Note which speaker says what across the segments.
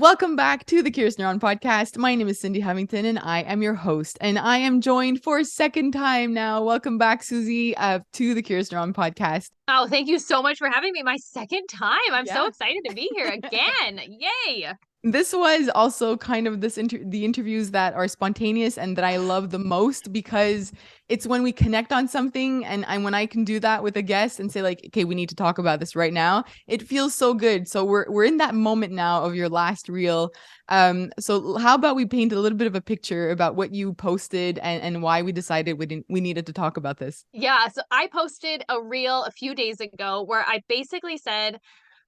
Speaker 1: Welcome back to the Curious Neuron podcast. My name is Cindy Huntington and I am your host. And I am joined for a second time now. Welcome back, Susie, to the Curious Neuron podcast.
Speaker 2: Oh, thank you so much for having me my second time. I'm so
Speaker 1: Yeah.
Speaker 2: excited to be here again. Yay.
Speaker 1: This was also kind of the interviews that are spontaneous and that I love the most because it's when we connect on something and when I can do that with a guest and say like, okay, we need to talk about this right now. It feels so good. So we're in that moment now of your last reel. So how about we paint a little bit of a picture about what you posted and why we decided we needed to talk about this.
Speaker 2: Yeah, so I posted a reel a few days ago where I basically said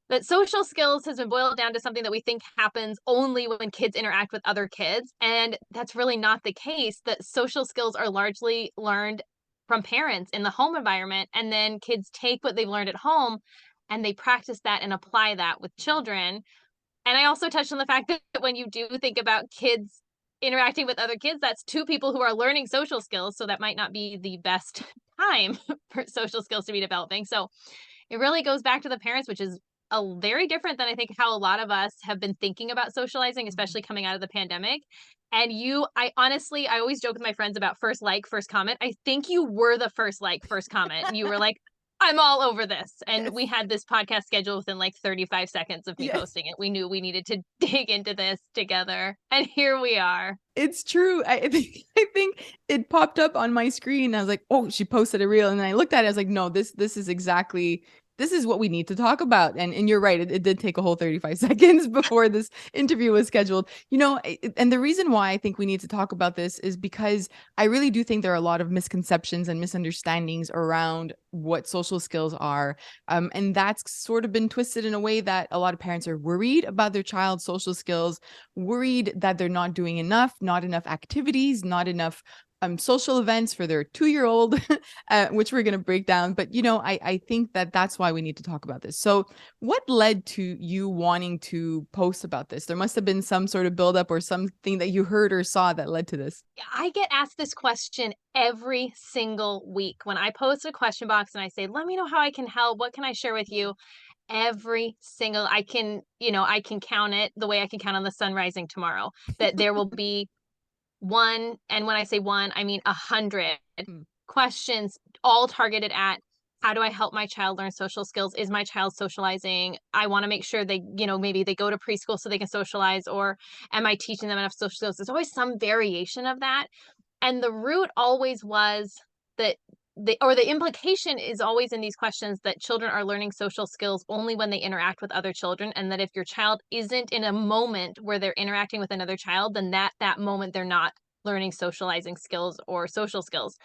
Speaker 2: that social skills has been boiled down to something that we think happens only when kids interact with other kids. And that's really not the case, that social skills are largely learned from parents in the home environment. And then kids take what they've learned at home and they practice that and apply that with children. And I also touched on the fact that when you do think about kids interacting with other kids, that's two people who are learning social skills. So that might not be the best time for social skills to be developing. So it really goes back to the parents, which is very different than I think how a lot of us have been thinking about socializing, especially coming out of the pandemic. And I honestly, I always joke with my friends about first like, first comment. I think you were the first like, first comment. And you were like, I'm all over this. And
Speaker 1: Yes.
Speaker 2: we had this podcast scheduled within like 35 seconds of me
Speaker 1: Yes.
Speaker 2: posting it. We knew we needed to dig into this together. And here we are.
Speaker 1: It's true. I think it popped up on my screen. I was like, oh, she posted a reel. And then I looked at it. I was like, no, this is what we need to talk about. And you're right. It did take a whole 35 seconds before this interview was scheduled. And the reason why I think we need to talk about this is because I really do think there are a lot of misconceptions and misunderstandings around what social skills are. And that's sort of been twisted in a way that a lot of parents are worried about their child's social skills, worried that they're not doing enough, not enough activities, not enough social events for their 2-year-old, which we're going to break down. But, I think that's why we need to talk about this. So what led to you wanting to post about this? There must have been some sort of buildup or something that you heard or saw that led to this.
Speaker 2: I get asked this question every single week when I post a question box and I say, let me know how I can help. What can I share with you? Every single, I can count it the way I can count on the sun rising tomorrow, that there will be one. And when I say one, I mean 100 questions, all targeted at, how do I help my child learn social skills? Is my child socializing? I want to make sure they, maybe they go to preschool so they can socialize, or am I teaching them enough social skills? There's always some variation of that. And the root always was that the implication is always in these questions that children are learning social skills only when they interact with other children, and that if your child isn't in a moment where they're interacting with another child, then that moment they're not learning socializing skills or social skills.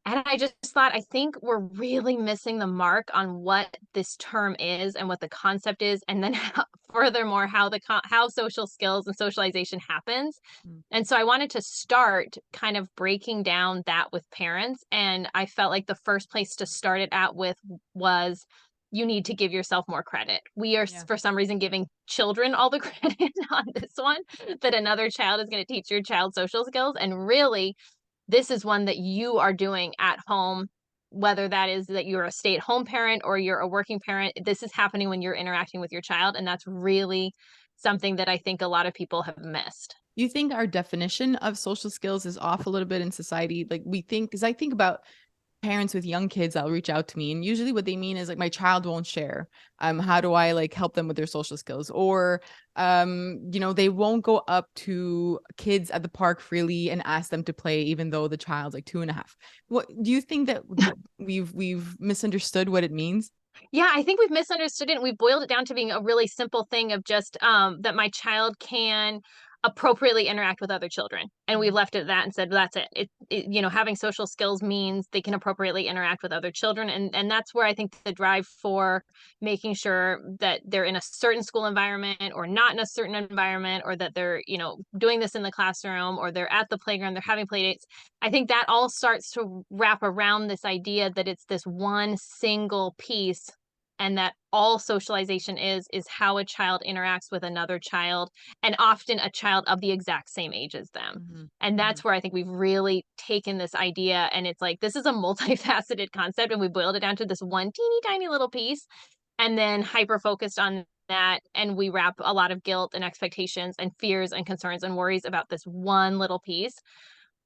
Speaker 2: And I just thought, I think we're really missing the mark on what this term is and what the concept is. And then furthermore, how social skills and socialization happens. And so I wanted to start kind of breaking down that with parents. And I felt like the first place to start it out with was, you need to give yourself more credit. We are, for some reason, giving children all the credit on this one, that another child is going to teach your child social skills. And really, this is one that you are doing at home, whether that is that you're a stay-at-home parent or you're a working parent. This is happening when you're interacting with your child. And that's really something that I think a lot of people have missed.
Speaker 1: You think our definition of social skills is off a little bit in society? Like we think, because I think about parents with young kids that'll reach out to me, and usually what they mean is like, my child won't share. How do I like help them with their social skills? Or they won't go up to kids at the park freely and ask them to play, even though the child's like 2.5. What do you think that we've misunderstood what it means?
Speaker 2: Yeah, I think we've misunderstood it, and we've boiled it down to being a really simple thing of just that my child can appropriately interact with other children. And we've left it at that and said, well, that's it. Having social skills means they can appropriately interact with other children. And that's where I think the drive for making sure that they're in a certain school environment or not in a certain environment, or that they're, doing this in the classroom, or they're at the playground, they're having play dates. I think that all starts to wrap around this idea that it's this one single piece, and that all socialization is how a child interacts with another child, and often a child of the exact same age as them. And that's where I think we've really taken this idea, and it's like, this is a multifaceted concept, and we boiled it down to this one teeny tiny little piece, and then hyper focused on that, and we wrap a lot of guilt and expectations and fears and concerns and worries about this one little piece,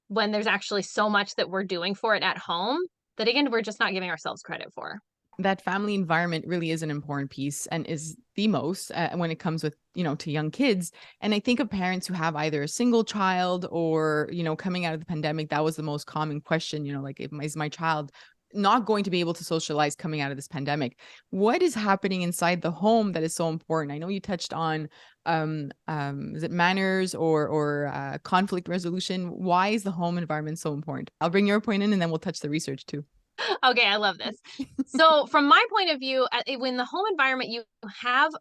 Speaker 2: when there's actually so much that we're doing for it at home that, again, we're just not giving ourselves credit for.
Speaker 1: That family environment really is an important piece and is the most when it comes with, to young kids. And I think of parents who have either a single child or, coming out of the pandemic, that was the most common question, like, is my child not going to be able to socialize coming out of this pandemic? What is happening inside the home that is so important? I know you touched on is it manners or conflict resolution? Why is the home environment so important? I'll bring your point in and then we'll touch the research too.
Speaker 2: Okay, I love this. So from my point of view, when the home environment, you have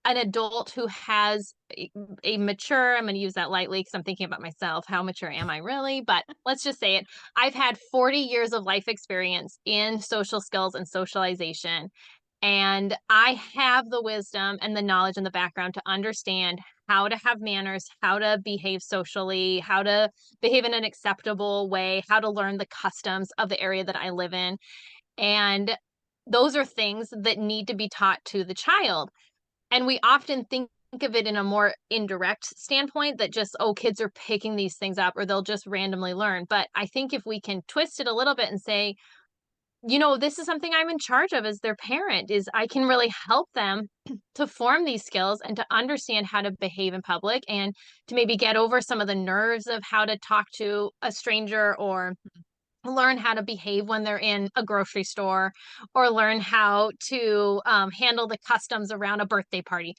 Speaker 2: an adult who has a mature, I'm going to use that lightly because I'm thinking about myself. How mature am I really? But let's just say it. I've had 40 years of life experience in social skills and socialization. And I have the wisdom and the knowledge and the background to understand how to have manners, how to behave socially, how to behave in an acceptable way, how to learn the customs of the area that I live in. And those are things that need to be taught to the child. And we often think of it in a more indirect standpoint that just, oh, kids are picking these things up or they'll just randomly learn. But I think if we can twist it a little bit and say, this is something I'm in charge of as their parent, is I can really help them to form these skills and to understand how to behave in public and to maybe get over some of the nerves of how to talk to a stranger, or learn how to behave when they're in a grocery store, or learn how to handle the customs around a birthday party.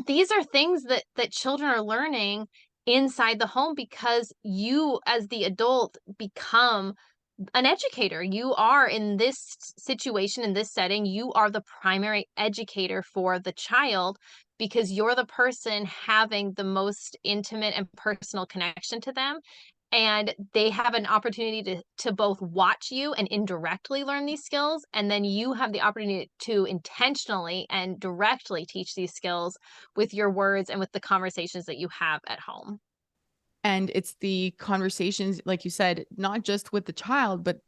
Speaker 2: These are things that children are learning inside the home because you as the adult become an educator. You are in this situation, in this setting, you are the primary educator for the child because you're the person having the most intimate and personal connection to them. And they have an opportunity to both watch you and indirectly learn these skills. And then you have the opportunity to intentionally and directly teach these skills with your words and with the conversations that you have at home.
Speaker 1: And it's the conversations, like you said, not just with the child, but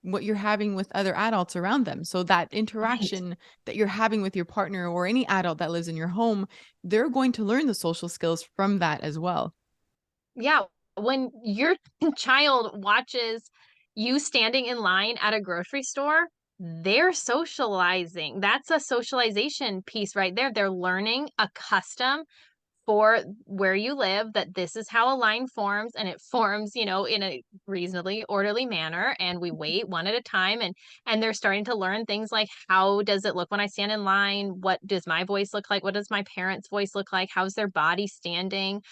Speaker 1: what you're having with other adults around them. So that interaction
Speaker 2: Right.
Speaker 1: that you're having with your partner or any adult that lives in your home, they're going to learn the social skills from that as well.
Speaker 2: Yeah. When your child watches you standing in line at a grocery store, they're socializing. That's a socialization piece right there. They're learning a custom for where you live, that this is how a line forms, and it forms, in a reasonably orderly manner, and we wait one at a time, and they're starting to learn things like, how does it look when I stand in line? What does my voice look like? What does my parents' voice look like? How's their body standing?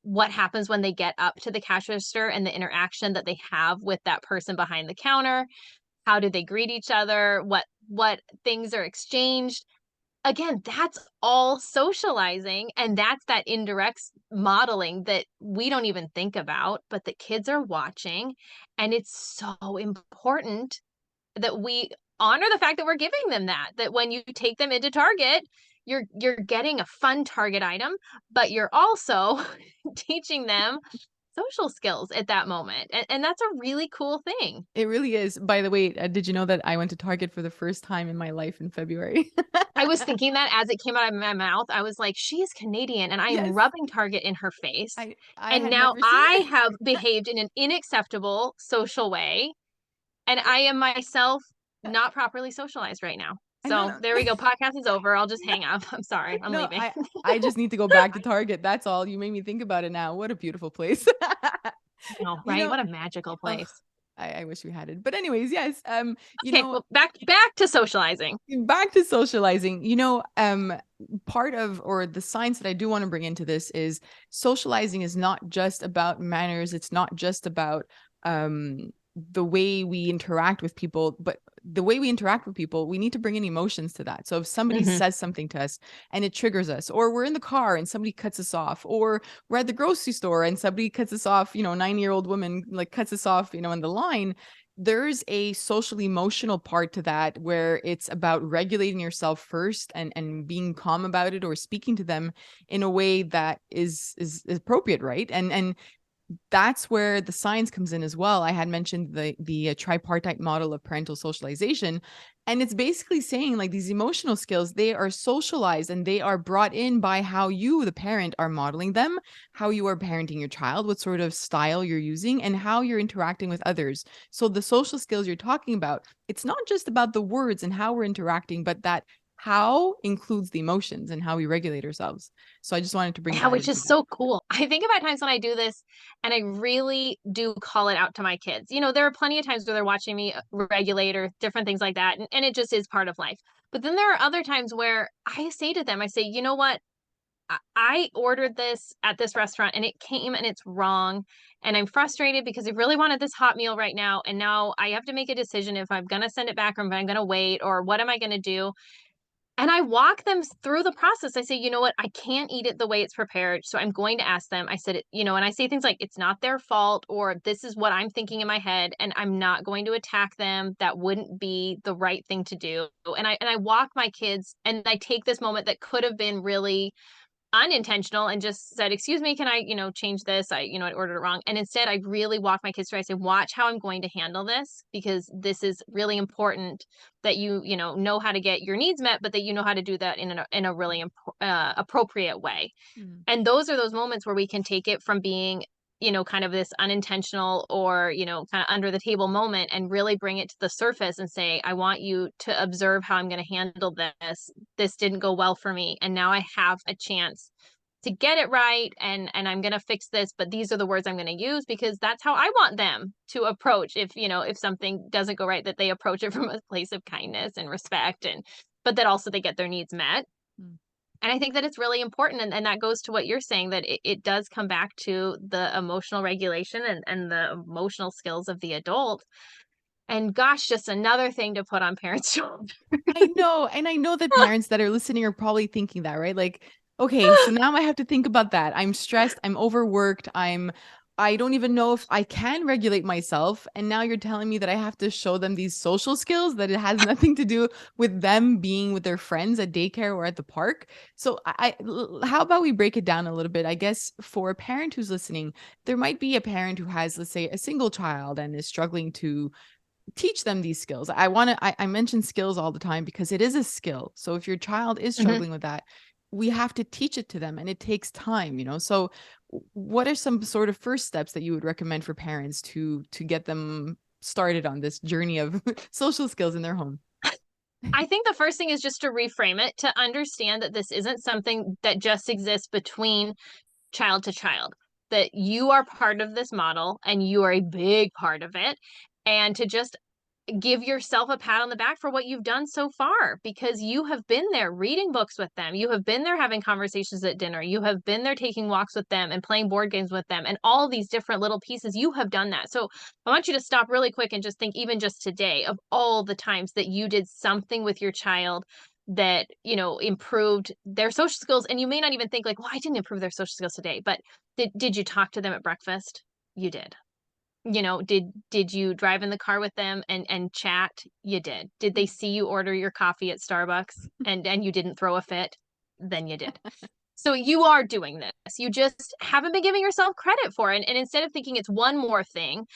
Speaker 2: What happens when they get up to the cash register and the interaction that they have with that person behind the counter? How do they greet each other? What things are exchanged? Again, that's all socializing, and that's that indirect modeling that we don't even think about, but the kids are watching. And it's so important that we honor the fact that we're giving them that when you take them into Target, you're getting a fun Target item, but you're also teaching them social skills at that moment. And that's a really cool thing.
Speaker 1: It really is. By the way, did you know that I went to Target for the first time in my life in February?
Speaker 2: I was thinking that as it came out of my mouth. I was like, she is Canadian, and I am
Speaker 1: Yes,
Speaker 2: rubbing Target in her face.
Speaker 1: I
Speaker 2: And
Speaker 1: had
Speaker 2: now
Speaker 1: never seen
Speaker 2: I
Speaker 1: it.
Speaker 2: have behaved in an unacceptable social way, and I am myself not properly socialized right now.
Speaker 1: I no
Speaker 2: So
Speaker 1: no
Speaker 2: there we go. Podcast is over. I'll just
Speaker 1: no
Speaker 2: hang up. I'm sorry. I'm
Speaker 1: no
Speaker 2: leaving.
Speaker 1: I just need to go back to Target. That's all. You made me think about it now. What a beautiful place.
Speaker 2: No,
Speaker 1: you
Speaker 2: right?
Speaker 1: know,
Speaker 2: What a magical
Speaker 1: oh,
Speaker 2: place.
Speaker 1: I wish we had it. But anyways, yes.
Speaker 2: Okay, well, back to socializing.
Speaker 1: Back to socializing. Part of or the science that I do want to bring into this is socializing is not just about manners. It's not just about the way we interact with people, but the way we interact with people, we need to bring in emotions to that. So if somebody
Speaker 2: Hmm.
Speaker 1: says something to us and it triggers us, or we're in the car and somebody cuts us off, or we're at the grocery store and somebody cuts us off, 9-year-old woman like cuts us off, in the line, there's a social emotional part to that where it's about regulating yourself first and being calm about it or speaking to them in a way that is appropriate, right? And that's where the science comes in as well. I had mentioned the tripartite model of parental socialization, and it's basically saying like these emotional skills, they are socialized and they are brought in by how you, the parent, are modeling them, how you are parenting your child, what sort of style you're using, and how you're interacting with others. So the social skills you're talking about, it's not just about the words and how we're interacting, but that how includes the emotions and how we regulate ourselves. So I just wanted to bring
Speaker 2: Yeah,
Speaker 1: that
Speaker 2: which
Speaker 1: into
Speaker 2: is
Speaker 1: that.
Speaker 2: so cool. I think about times when I do this and I really do call it out to my kids. There are plenty of times where they're watching me regulate or different things like that. And it just is part of life. But then there are other times where I say to them, I say, you know what? I ordered this at this restaurant and it came and it's wrong. And I'm frustrated because I really wanted this hot meal right now. And now I have to make a decision if I'm going to send it back or if I'm going to wait or what am I going to do? And I walk them through the process. I say, you know what? I can't eat it the way it's prepared. So I'm going to ask them. I said, and I say things like, it's not their fault, or this is what I'm thinking in my head. And I'm not going to attack them. That wouldn't be the right thing to do. And I walk my kids and I take this moment that could have been really unintentional and just said, excuse me, can I, change this? I ordered it wrong. And instead I really walk my kids through. I say, watch how I'm going to handle this because this is really important that you know how to get your needs met, but that you know how to do that in a really appropriate way.
Speaker 1: Mm.
Speaker 2: And those are those moments where we can take it from being, kind of this unintentional or, kind of under the table moment and really bring it to the surface and say, I want you to observe how I'm going to handle this. This didn't go well for me. And now I have a chance to get it right. And I'm going to fix this, but these are the words I'm going to use because that's how I want them to approach. If something doesn't go right, that they approach it from a place of kindness and respect but that also they get their needs met.
Speaker 1: Mm.
Speaker 2: And I think that it's really important. And that goes to what you're saying, that it does come back to the emotional regulation and the emotional skills of the adult. And gosh, just another thing to put on parents' shoulders.
Speaker 1: I know. And I know that parents that are listening are probably thinking that, right? Like, okay, so now I have to think about that. I'm stressed, I'm overworked, I don't even know if I can regulate myself. And now you're telling me that I have to show them these social skills that it has nothing to do with them being with their friends at daycare or at the park. So how about we break it down a little bit? I guess for a parent who's listening, there might be a parent who has, let's say, a single child and is struggling to teach them these skills. I mention skills all the time because it is a skill. So if your child is
Speaker 2: Mhm.
Speaker 1: struggling with that, we have to teach it to them and it takes time. So what are some sort of first steps that you would recommend for parents to get them started on this journey of social skills in their home?
Speaker 2: I think the first thing is just to reframe it, to understand that this isn't something that just exists between child to child, that you are part of this model and you are a big part of it. And to just give yourself a pat on the back for what you've done so far because you have been there reading books with them. You have been there having conversations at dinner. You have been there taking walks with them and playing board games with them and all these different little pieces. You have done that. So I want you to stop really quick and just think, even just today, of all the times that you did something with your child that, improved their social skills. And you may not even think like, well, I didn't improve their social skills today, but did you talk to them at breakfast? You did. Did you drive in the car with them and chat? You did. Did they see you order your coffee at Starbucks and you didn't throw a fit? Then you did. So you are doing this. You just haven't been giving yourself credit for it. And instead of thinking it's one more thing,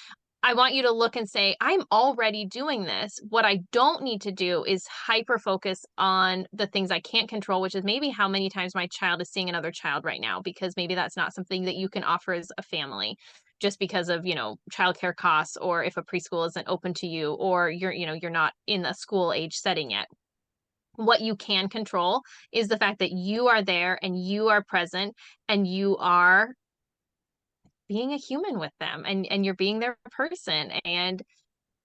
Speaker 2: I want you to look and say, I'm already doing this. What I don't need to do is hyper focus on the things I can't control, which is maybe how many times my child is seeing another child right now, because maybe that's not something that you can offer as a family just because of, childcare costs, or if a preschool isn't open to you, or you're not in a school age setting yet. What you can control is the fact that you are there and you are present and you are being a human with them and you're being their person. And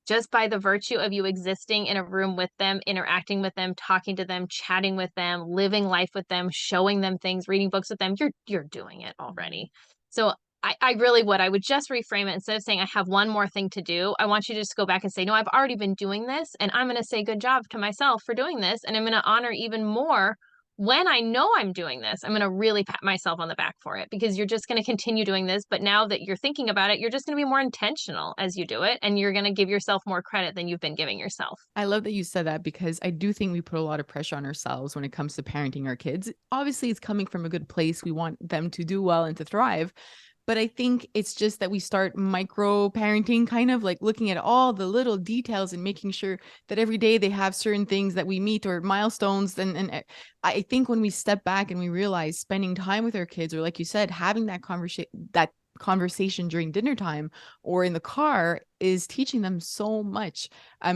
Speaker 2: just by the virtue of you existing in a room with them, interacting with them, talking to them, chatting with them, living life with them, showing them things, reading books with them, you're doing it
Speaker 1: Mhm.
Speaker 2: already. So I really would. I would just reframe it. Instead of saying I have one more thing to do, I want you to just go back and say, no, I've already been doing this. And I'm going to say good job to myself for doing this. And I'm going to honor even more when I know I'm doing this. I'm going to really pat myself on the back for it, because you're just going to continue doing this. But now that you're thinking about it, you're just going to be more intentional as you do it. And you're going to give yourself more credit than you've been giving yourself.
Speaker 1: I love that you said that because I do think we put a lot of pressure on ourselves when it comes to parenting our kids. Obviously, it's coming from a good place. We want them to do well and to thrive. But I think it's just that we start micro parenting, kind of like looking at all the little details and making sure that every day they have certain things that we meet or milestones. And I think when we step back and we realize spending time with our kids, or like you said, having that conversation during dinner time or in the car is teaching them so much,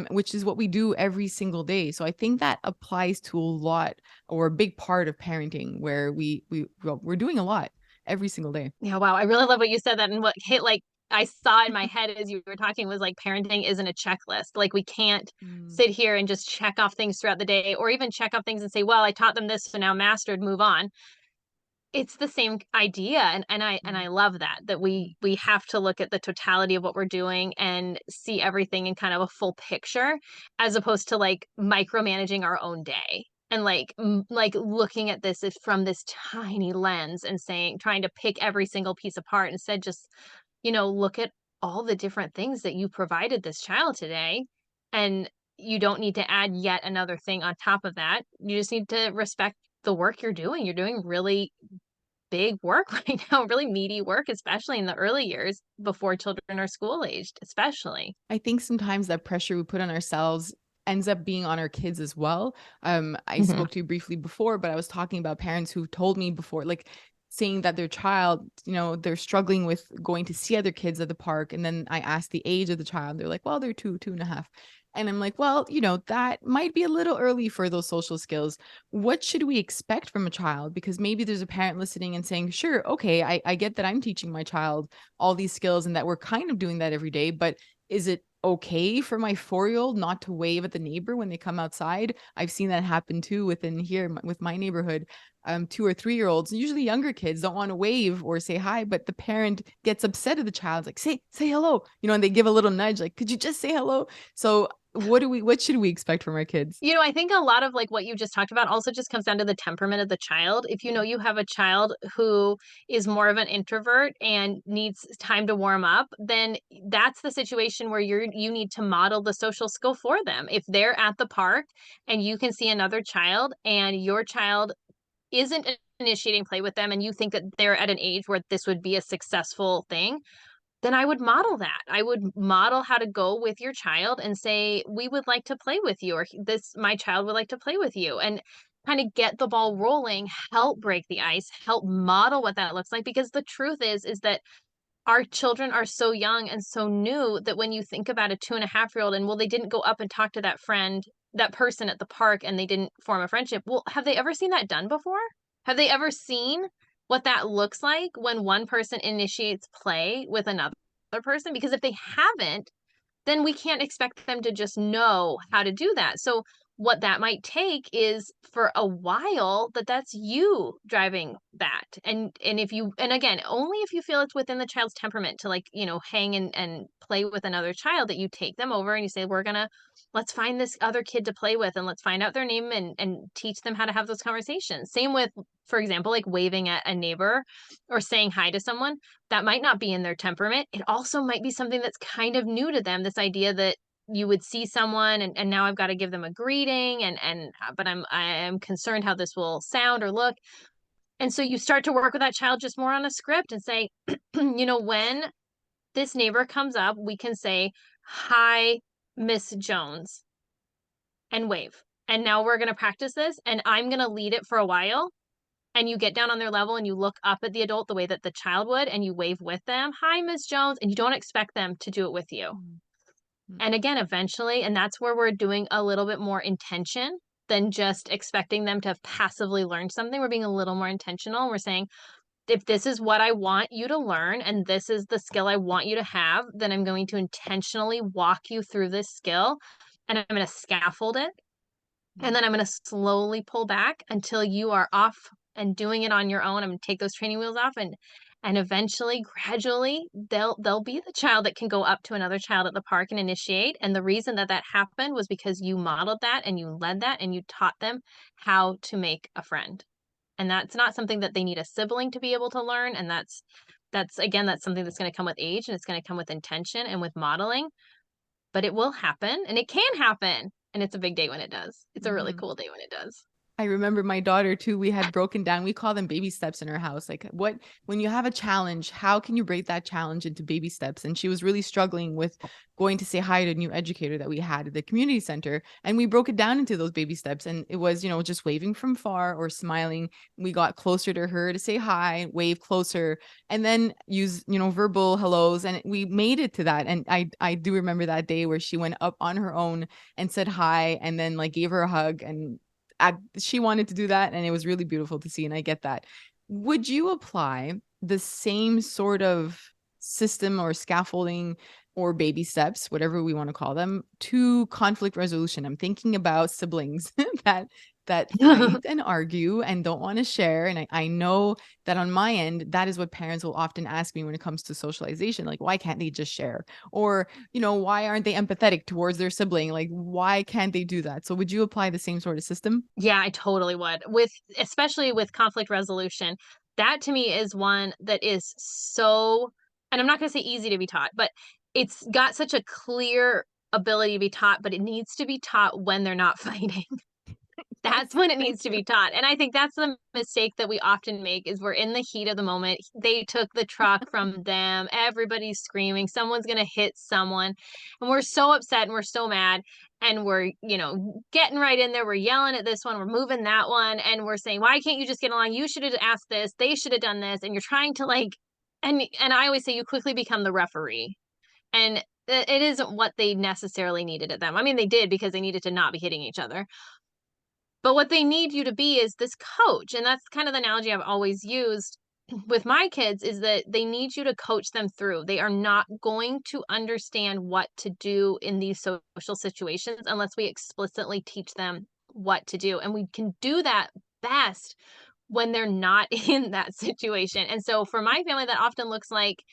Speaker 1: which is what we do every single day. So I think that applies to a lot, or a big part of parenting, where we're doing a lot every single day.
Speaker 2: Yeah, wow. I really love what you said that, and what hit like I saw in my head as you were talking was like parenting isn't a checklist. Like we can't
Speaker 1: Mm,
Speaker 2: sit here and just check off things throughout the day, or even check off things and say, well, I taught them this, so now mastered, move on. It's the same idea, and I
Speaker 1: mm,
Speaker 2: love that we have to look at the totality of what we're doing and see everything in kind of a full picture, as opposed to like micromanaging our own day, and like looking at this as from this tiny lens and saying, trying to pick every single piece apart, instead just, look at all the different things that you provided this child today, and you don't need to add yet another thing on top of that. You just need to respect the work you're doing. You're doing really big work right now, really meaty work, especially in the early years before children are school aged, especially.
Speaker 1: I think sometimes that pressure we put on ourselves ends up being on our kids as well. I
Speaker 2: Mhm.
Speaker 1: spoke to you briefly before, but I was talking about parents who told me before, like saying that their child, they're struggling with going to see other kids at the park. And then I asked the age of the child. They're like, well, they're 2.5. And I'm like, well, that might be a little early for those social skills. What should we expect from a child? Because maybe there's a parent listening and saying, sure, okay, I get that I'm teaching my child all these skills and that we're kind of doing that every day, but is it okay for my 4-year-old not to wave at the neighbor when they come outside? I've seen that happen too within here with my neighborhood. 2 or 3-year-olds, usually younger kids, don't want to wave or say hi, but the parent gets upset at the child, like say hello, and they give a little nudge, like, could you just say hello? So what should we expect from our kids?
Speaker 2: I think a lot of like what you just talked about also just comes down to the temperament of the child. If you have a child who is more of an introvert and needs time to warm up, then that's the situation where you need to model the social skill for them. If they're at the park and you can see another child and your child isn't initiating play with them, and you think that they're at an age where this would be a successful thing, then I would model that. I would model how to go with your child and say, we would like to play with you, or my child would like to play with you. And kind of get the ball rolling, help break the ice, help model what that looks like. Because the truth is that our children are so young and so new that when you think about a 2.5-year-old, and well, they didn't go up and talk to that friend, that person at the park, and they didn't form a friendship. Well, have they ever seen that done before? Have they ever seen what that looks like when one person initiates play with another person? Because if they haven't, then we can't expect them to just know how to do that. So what that might take is for a while that's you driving that. And if you, and again, only if you feel it's within the child's temperament to like, hang and play with another child, that you take them over and you say, let's find this other kid to play with, and let's find out their name and teach them how to have those conversations. Same with, for example, like waving at a neighbor or saying hi to someone. That might not be in their temperament. It also might be something that's kind of new to them. This idea that you would see someone, and now I've got to give them a greeting, but I am concerned how this will sound or look. And so you start to work with that child just more on a script and say, when this neighbor comes up, we can say, hi, Miss Jones, and wave. And now we're going to practice this, and I'm going to lead it for a while. And you get down on their level and you look up at the adult the way that the child would, and you wave with them, hi, Miss Jones, and you don't expect them to do it with you.
Speaker 1: Mm, mm,
Speaker 2: And again, eventually, and that's where we're doing a little bit more intention than just expecting them to passively learn something. We're being a little more intentional. We're saying, if this is what I want you to learn and this is the skill I want you to have, then I'm going to intentionally walk you through this skill, and I'm going to scaffold it. And
Speaker 1: mm,
Speaker 2: then I'm going to slowly pull back until you are off and doing it on your own. I'm going to take those training wheels off, and eventually, gradually, they'll be the child that can go up to another child at the park and initiate. And the reason that happened was because you modeled that and you led that and you taught them how to make a friend. And that's not something that they need a sibling to be able to learn. And that's again, that's something that's going to come with age, and it's going to come with intention and with modeling. But it will happen, and it can happen. And it's a big day when it does. It's a really
Speaker 1: mhm.
Speaker 2: cool day when it does.
Speaker 1: I remember my daughter too. We had broken down, we call them baby steps in her house. Like, what, when you have a challenge, how can you break that challenge into baby steps? And she was really struggling with going to say hi to a new educator that we had at the community center. And we broke it down into those baby steps. And it was, just waving from far or smiling. We got closer to her to say hi, wave closer, and then use, verbal hellos. And we made it to that. And I do remember that day where she went up on her own and said hi, and then like gave her a hug, and she wanted to do that, and it was really beautiful to see, and I get that. Would you apply the same sort of system or scaffolding or baby steps, whatever we want to call them, to conflict resolution? I'm thinking about siblings that fight and argue and don't want to share. And I know that on my end, that is what parents will often ask me when it comes to socialization. Like, why can't they just share? Or, why aren't they empathetic towards their sibling? Like, why can't they do that? So would you apply the same sort of system?
Speaker 2: Yeah, I totally would. Especially with conflict resolution, that to me is one that is so, and I'm not going to say easy to be taught, but it's got such a clear ability to be taught, but it needs to be taught when they're not fighting.
Speaker 1: Yes,
Speaker 2: That's when it
Speaker 1: thank
Speaker 2: needs to
Speaker 1: you.
Speaker 2: be taught. And I think that's the mistake that we often make is we're in the heat of the moment. They took the truck from them. Everybody's screaming. Someone's going to hit someone. And we're so upset and we're so mad. And we're, getting right in there. We're yelling at this one. We're moving that one. And we're saying, why can't you just get along? You should have asked this. They should have done this. And you're trying to and I always say you quickly become the referee. And it isn't what they necessarily needed at them. I mean, they did because they needed to not be hitting each other, but what they need you to be is this coach. And that's kind of the analogy I've always used with my kids is that they need you to coach them through. They are not going to understand what to do in these social situations unless we explicitly teach them what to do. And we can do that best when they're not in that situation. And so for my family, that often looks like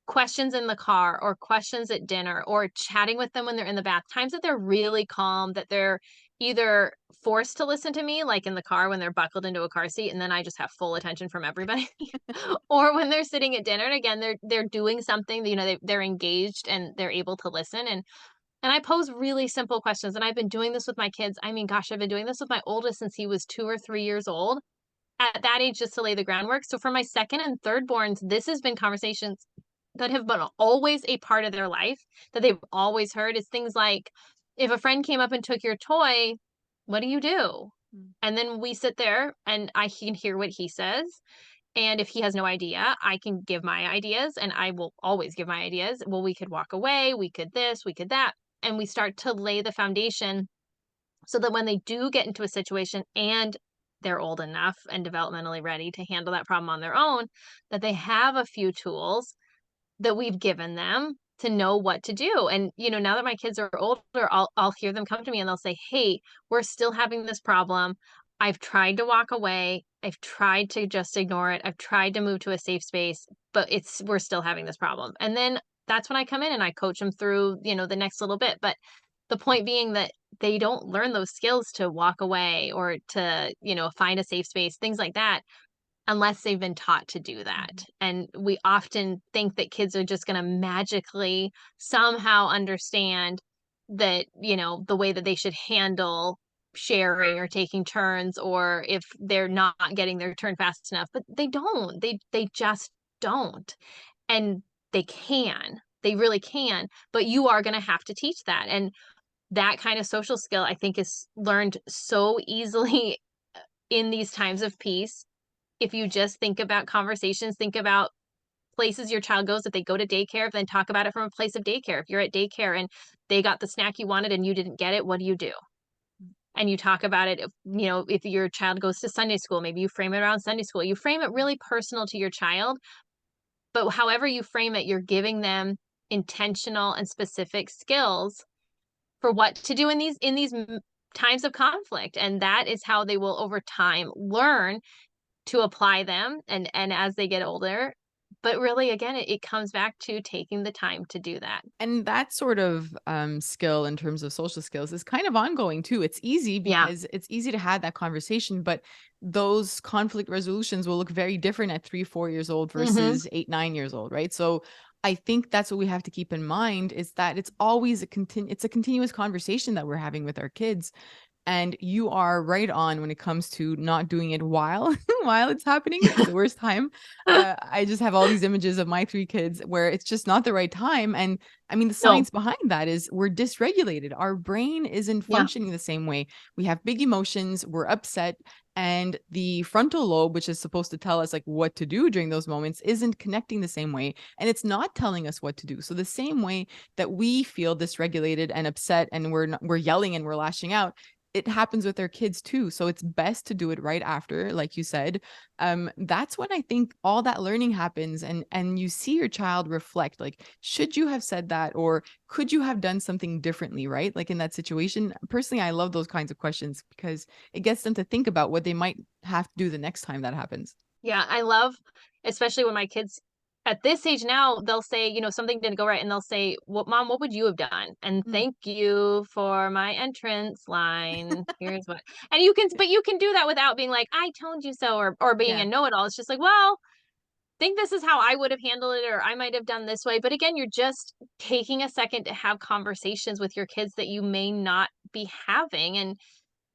Speaker 2: questions in the car or questions at dinner or chatting with them when they're in the bath, times that they're really calm, that they're either forced to listen to me, like in the car when they're buckled into a car seat and then I just have full attention from everybody, or when they're sitting at dinner and again they're doing something, they're engaged and they're able to listen. And I pose really simple questions, and I've been doing this with my kids. I mean, gosh, I've been doing this with my oldest since he was 2 or 3 years old. At that age, just to lay the groundwork. So for my second and third borns, this has been conversations that have been always a part of their life that they've always heard is things like, if a friend came up and took your toy, what do you do?
Speaker 1: Mm.
Speaker 2: And then we sit there and I can hear what he says. And if he has no idea, I can give my ideas and I will always give my ideas. Well, we could walk away, we could this, we could that. And we start to lay the foundation so that when they do get into a situation and they're old enough and developmentally ready to handle that problem on their own, that they have a few tools that we've given them to know what to do. And now that my kids are older, I'll hear them come to me and they'll say, "Hey, we're still having this problem. I've tried to walk away. I've tried to just ignore it. I've tried to move to a safe space, but we're still having this problem." And then that's when I come in and I coach them through, the next little bit. But the point being that they don't learn those skills to walk away or to, find a safe space, things like that, unless they've been taught to do that. And we often think that kids are just going to magically somehow understand that, the way that they should handle sharing or taking turns, or if they're not getting their turn fast enough, but they don't. They just don't. And they can. They really can, but you are going to have to teach that. And that kind of social skill I think is learned so easily in these times of peace. If you just think about conversations, think about places your child goes, if they go to daycare, then talk about it from a place of daycare. If you're at daycare and they got the snack you wanted and you didn't get it, what do? And you talk about it, if your child goes to Sunday school, maybe you frame it around Sunday school. You frame it really personal to your child, but however you frame it, you're giving them intentional and specific skills for what to do in these times of conflict. And that is how they will over time learn to apply them and as they get older. But really, again, it comes back to taking the time to do that.
Speaker 1: And that sort of skill in terms of social skills is kind of ongoing too. It's easy
Speaker 2: Yeah.
Speaker 1: because it's easy to have that conversation, but those conflict resolutions will look very different at 3, 4 years old
Speaker 2: Hmm.
Speaker 1: versus 8, 9 years old, right? So I think that's what we have to keep in mind, is that it's always it's a continuous conversation that we're having with our kids. And you are right on when it comes to not doing it while while it's happening. It's the worst time. I just have all these images of my 3 kids where it's just not the right time. And I mean, the
Speaker 2: No.
Speaker 1: science behind that is we're dysregulated. Our brain isn't
Speaker 2: Yeah.
Speaker 1: functioning the same way. We have big emotions, we're upset, and the frontal lobe, which is supposed to tell us like what to do during those moments, isn't connecting the same way, and it's not telling us what to do. So the same way that we feel dysregulated and upset and we're yelling and we're lashing out, it happens with their kids too. So it's best to do it right after, like you said. That's when I think all that learning happens, and you see your child reflect, like, should you have said that, or could you have done something differently, right? Like in that situation. Personally, I love those kinds of questions because it gets them to think about what they might have to do the next time that happens.
Speaker 2: Yeah, I love, especially when my kids at this age now, they'll say, something didn't go right, and they'll say, "What, Mom, what would you have done?" And
Speaker 1: Mm,
Speaker 2: thank you for my entrance line. Here's what, and but you can do that without being like, "I told you so," or being a
Speaker 1: yeah.
Speaker 2: know-it-all. It's just like, well, think this is how I would have handled it, or I might have done this way. But again, you're just taking a second to have conversations with your kids that you may not be having. And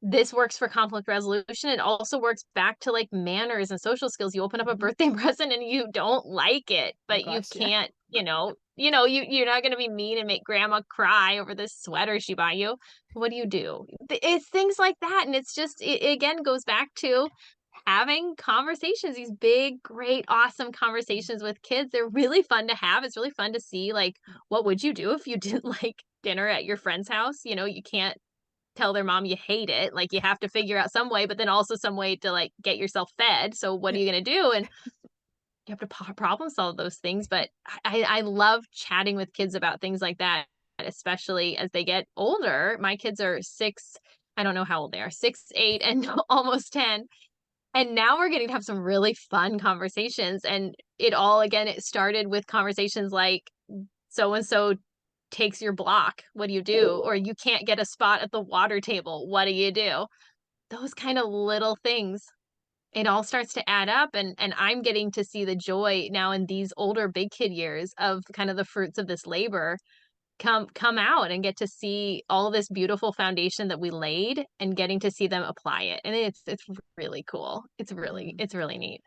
Speaker 2: this works for conflict resolution. It also works back to like manners and social skills. You open up a
Speaker 1: Mhm.
Speaker 2: birthday present and you don't like it,
Speaker 1: Oh
Speaker 2: but you
Speaker 1: gosh, yeah.
Speaker 2: can't, you're not going to be mean and make grandma cry over this sweater she bought you. What do you do? It's things like that. And it's just, it again goes back to having conversations, these big, great, awesome conversations with kids. They're really fun to have. It's really fun to see, like, what would you do if you didn't like dinner at your friend's house? You can't tell their mom you hate it. Like, you have to figure out some way, but then also some way to like get yourself fed. So what are
Speaker 1: Yeah.
Speaker 2: you going to do? And you have to problem solve those things. But I love chatting with kids about things like that, especially as they get older. My kids are 6. I don't know how old they are, 6, 8, and almost 10. And now we're getting to have some really fun conversations. And it started with conversations like, so and so takes your block. What do you do? Or you can't get a spot at the water table. What do you do? Those kind of little things. It all starts to add up. And I'm getting to see the joy now in these older big kid years of kind of the fruits of this labor come out, and get to see all this beautiful foundation that we laid, and getting to see them apply it. And it's really cool. It's really
Speaker 1: Mm.
Speaker 2: it's really neat.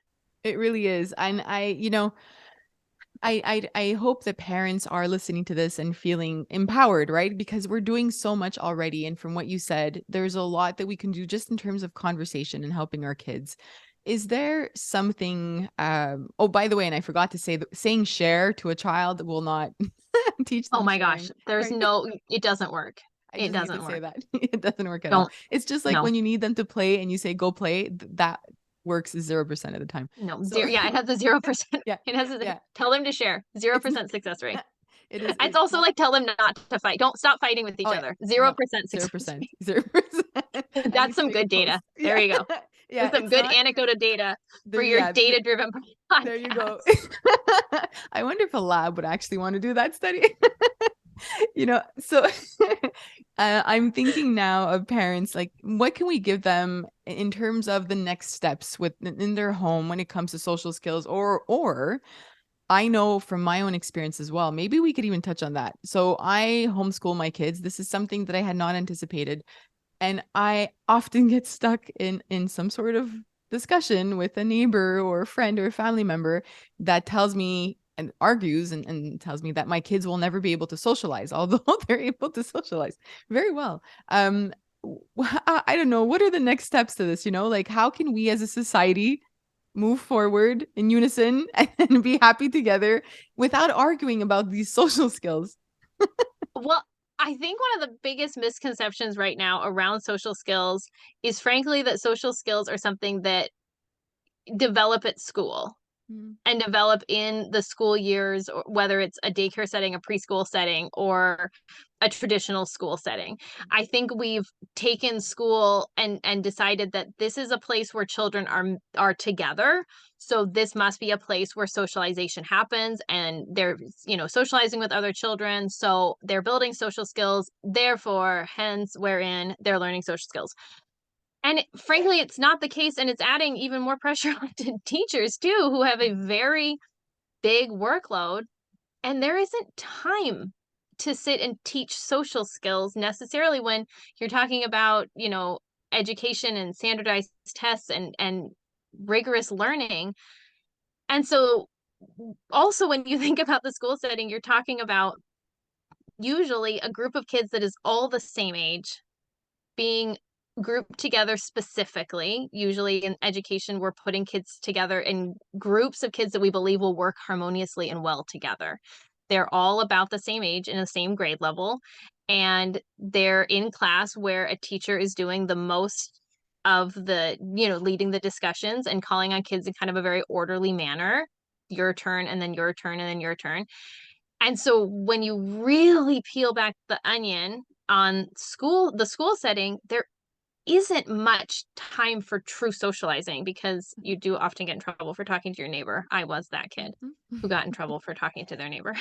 Speaker 1: It really is. And I hope that parents are listening to this and feeling empowered, right? Because we're doing so much already. And from what you said, there's a lot that we can do just in terms of conversation and helping our kids. Is there something, oh, by the way, and I forgot to say that saying share to a child will not teach
Speaker 2: Oh
Speaker 1: them
Speaker 2: my gosh,
Speaker 1: sharing,
Speaker 2: there's
Speaker 1: right?
Speaker 2: no it doesn't work.
Speaker 1: I
Speaker 2: It
Speaker 1: just need to
Speaker 2: doesn't
Speaker 1: say
Speaker 2: work.
Speaker 1: that. It doesn't work at all.
Speaker 2: Don't
Speaker 1: It's just like
Speaker 2: no.
Speaker 1: when you need them to play and you say, go play, that works 0% of the time.
Speaker 2: No,
Speaker 1: So,
Speaker 2: 0, yeah, it has a 0%.
Speaker 1: yeah,
Speaker 2: It has a
Speaker 1: yeah.
Speaker 2: tell them to share,
Speaker 1: It's not,
Speaker 2: 0% success rate.
Speaker 1: it is,
Speaker 2: It's
Speaker 1: it,
Speaker 2: also like tell them not to fight. Don't stop fighting with each
Speaker 1: oh yeah,
Speaker 2: other.
Speaker 1: no,
Speaker 2: 0% success
Speaker 1: 0%,
Speaker 2: rate.
Speaker 1: 0%. I
Speaker 2: That's
Speaker 1: need to
Speaker 2: some
Speaker 1: make a
Speaker 2: good
Speaker 1: post.
Speaker 2: data. There
Speaker 1: Yeah,
Speaker 2: you go.
Speaker 1: yeah.
Speaker 2: There's some
Speaker 1: It's
Speaker 2: good
Speaker 1: not
Speaker 2: anecdotal data for
Speaker 1: there.
Speaker 2: your
Speaker 1: Yeah,
Speaker 2: data-driven
Speaker 1: there you go.
Speaker 2: podcast.
Speaker 1: I wonder if a lab would actually want to do that study. So I'm thinking now of parents, like, what can we give them in terms of the next steps in their home when it comes to social skills, or I know from my own experience as well, maybe we could even touch on that. So I homeschool my kids. This is something that I had not anticipated, and I often get stuck in some sort of discussion with a neighbor or a friend or a family member that tells me and argues and tells me that my kids will never be able to socialize, although they're able to socialize very well. I don't know, what are the next steps to this, like how can we as a society move forward in unison and be happy together without arguing about these social skills?
Speaker 2: Well, I think one of the biggest misconceptions right now around social skills is frankly that social skills are something that develop at school
Speaker 1: Mm,
Speaker 2: and develop in the school years, or whether it's a daycare setting, a preschool setting, or a traditional school setting. I think we've taken school and decided that this is a place where children are together. So this must be a place where socialization happens, and they're, socializing with other children. So they're building social skills, therefore, hence wherein they're learning social skills. And frankly, it's not the case, and it's adding even more pressure onto teachers too, who have a very big workload, and there isn't time to sit and teach social skills necessarily when you're talking about, education and standardized tests and rigorous learning. And so also when you think about the school setting, you're talking about usually a group of kids that is all the same age being grouped together specifically. Usually in education, we're putting kids together in groups of kids that we believe will work harmoniously and well together. They're all about the same age in the same grade level, and they're in class where a teacher is doing the most of the, leading the discussions and calling on kids in kind of a very orderly manner. Your turn, and then your turn, and then your turn. And so when you really peel back the onion on the school setting, there isn't much time for true socializing because you do often get in trouble for talking to your neighbor. I was that kid who got in trouble for talking to their neighbor.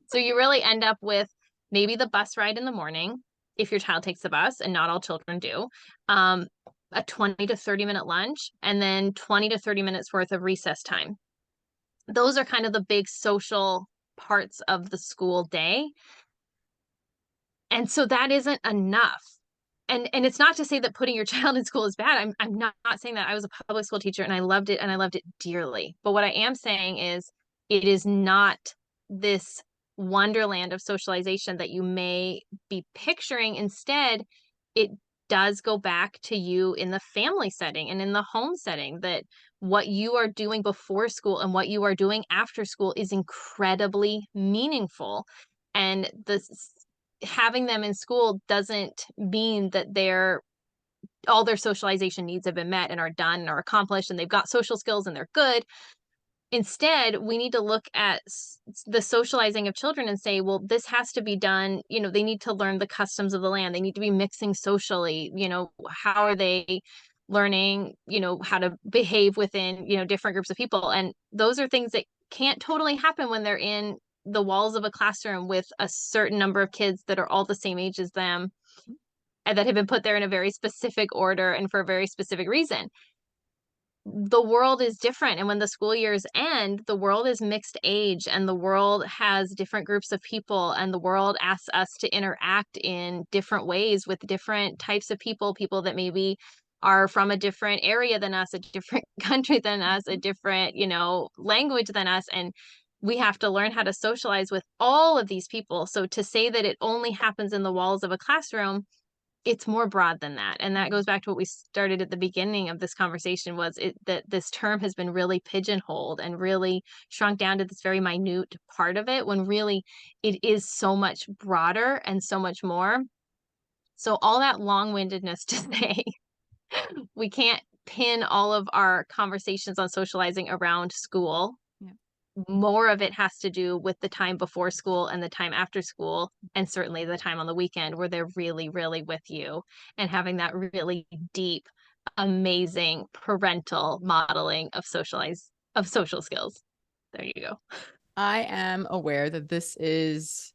Speaker 2: So you really end up with maybe the bus ride in the morning, if your child takes the bus, and not all children do, a 20 to 30-minute lunch, and then 20 to 30 minutes worth of recess time. Those are kind of the big social parts of the school day. And so that isn't enough. And it's not to say that putting your child in school is bad. I'm not saying that. I was a public school teacher and I loved it, and I loved it dearly. But what I am saying is it is not this wonderland of socialization that you may be picturing. Instead, it does go back to you in the family setting and in the home setting, that what you are doing before school and what you are doing after school is incredibly meaningful. And having them in school doesn't mean that all their socialization needs have been met and are done and are accomplished and they've got social skills and they're good. Instead, we need to look at the socializing of children and say, well, this has to be done. They need to learn the customs of the land. They need to be mixing socially. How are they learning, how to behave within, different groups of people? And those are things that can't totally happen when they're in the walls of a classroom with a certain number of kids that are all the same age as them and that have been put there in a very specific order and for a very specific reason. The world is different. And when the school years end, the world is mixed age and the world has different groups of people, and the world asks us to interact in different ways with different types of people that maybe are from a different area than us, a different country than us, a different, language than us. And we have to learn how to socialize with all of these people. So to say that it only happens in the walls of a classroom, it's more broad than that. And that goes back to what we started at the beginning of this conversation, was that this term has been really pigeonholed and really shrunk down to this very minute part of it, when really it is so much broader and so much more. So all that long-windedness to say we can't pin all of our conversations on socializing around school. More of it has to do with the time before school and the time after school, and certainly the time on the weekend where they're really, really with you and having that really deep, amazing parental modeling of social skills. There you go.
Speaker 1: I am aware that this is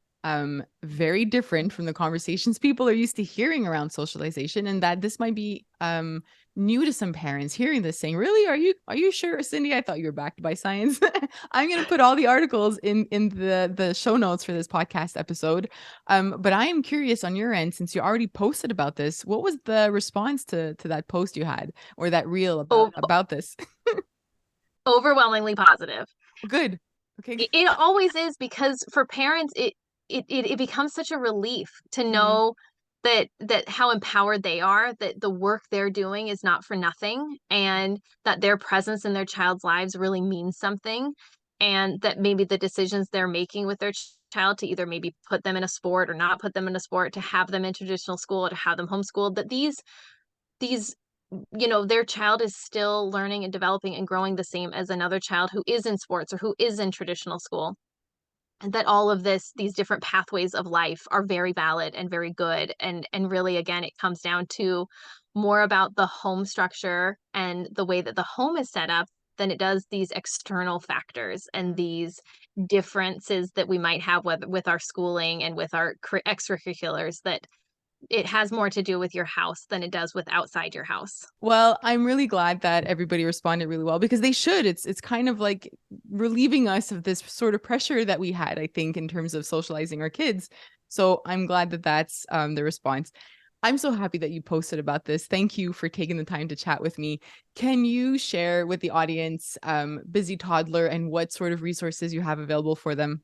Speaker 1: very different from the conversations people are used to hearing around socialization, and that this might be new to some parents hearing this, saying, really, are you sure, Cindy? I thought you were backed by science. I'm going to put all the articles in the show notes for this podcast episode. But I am curious on your end, since you already posted about this, what was the response to that post you had, or that reel about this?
Speaker 2: Overwhelmingly positive.
Speaker 1: Good. Okay.
Speaker 2: It always is, because for parents, it becomes such a relief to know that how empowered they are, that the work they're doing is not for nothing, and that their presence in their child's lives really means something, and that maybe the decisions they're making with their child to either maybe put them in a sport or not put them in a sport, to have them in traditional school or to have them homeschooled, that these their child is still learning and developing and growing the same as another child who is in sports or who is in traditional school. And that all of these different pathways of life are very valid and very good. And really, again, it comes down to more about the home structure and the way that the home is set up than it does these external factors and these differences that we might have with our schooling and with our extracurriculars, that it has more to do with your house than it does with outside your house.
Speaker 1: Well, I'm really glad that everybody responded really well because they should. It's kind of like relieving us of this sort of pressure that we had, I think, in terms of socializing our kids. So I'm glad that that's the response. I'm so happy that you posted about this. Thank you for taking the time to chat with me. Can you share with the audience Busy Toddler and what sort of resources you have available for them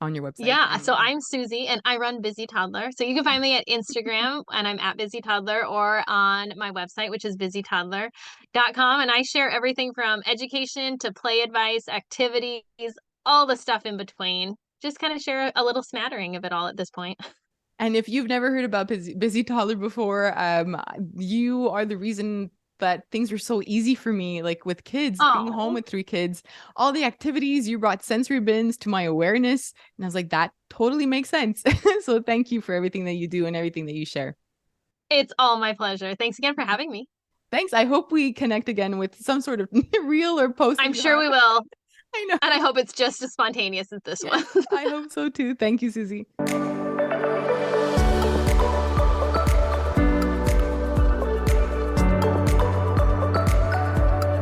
Speaker 1: on your website?
Speaker 2: Yeah, so I'm Susie and I run Busy Toddler. So you can find me at Instagram and I'm at Busy Toddler or on my website, which is busytoddler.com. And I share everything from education to play advice, activities, all the stuff in between. Just kind of share a little smattering of it all at this point.
Speaker 1: And if you've never heard about Busy Toddler before, you are the reason that things were so easy for me, like with kids, being home
Speaker 2: Oh,
Speaker 1: with 3 kids, all the activities, you brought sensory bins to my awareness. And I was like, that totally makes sense. So thank you for everything that you do and everything that you share.
Speaker 2: it's all my pleasure. Thanks again for having me.
Speaker 1: Thanks. I hope we connect again with some sort of reel or post
Speaker 2: I'm
Speaker 1: that you
Speaker 2: sure
Speaker 1: have.
Speaker 2: we will.
Speaker 1: I know.
Speaker 2: And I hope it's just as spontaneous as this
Speaker 1: Yes,
Speaker 2: one.
Speaker 1: I hope so too. Thank you, Susie.